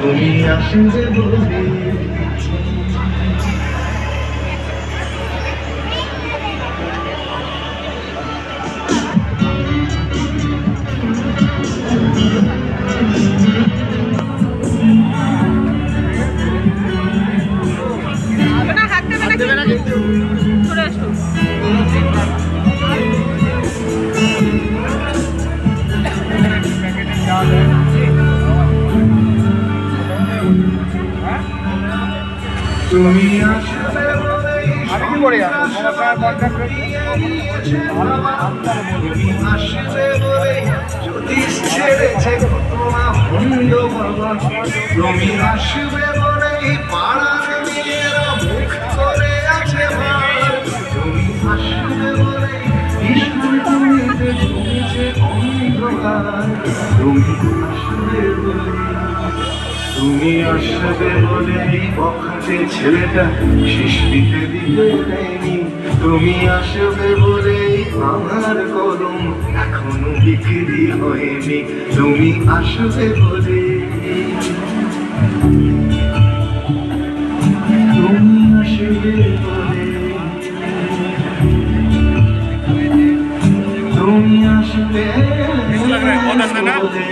তুমি আসবে বলে তুমি আসবে বলেই আমি কি করে জানবো তোমার সঙ্গে কন্ট্যাক্ট হয়েছে তুমি আসবে বলেই জ্যোতিষ ছেড়েছে তোমার বন্ধ বাবা তুমি আসবে বলেই পাড়ার মেয়েরা মুখ করে আছে ভার তুমি আসবে বলেই ঈশ্বর তুমিতে জমেছে অন্ধকার তুমি আসবে বলেই তুমি আসবে বলে এই বখাটে ছেলেটা সৃষ্টিতে দিতে দেয়নি তুমি আসবে বলে আমার কলম এখনো বিক্রি হয়নি তুমি আসবে বলে তুমি আসবে বলে তুমি আসবে বলে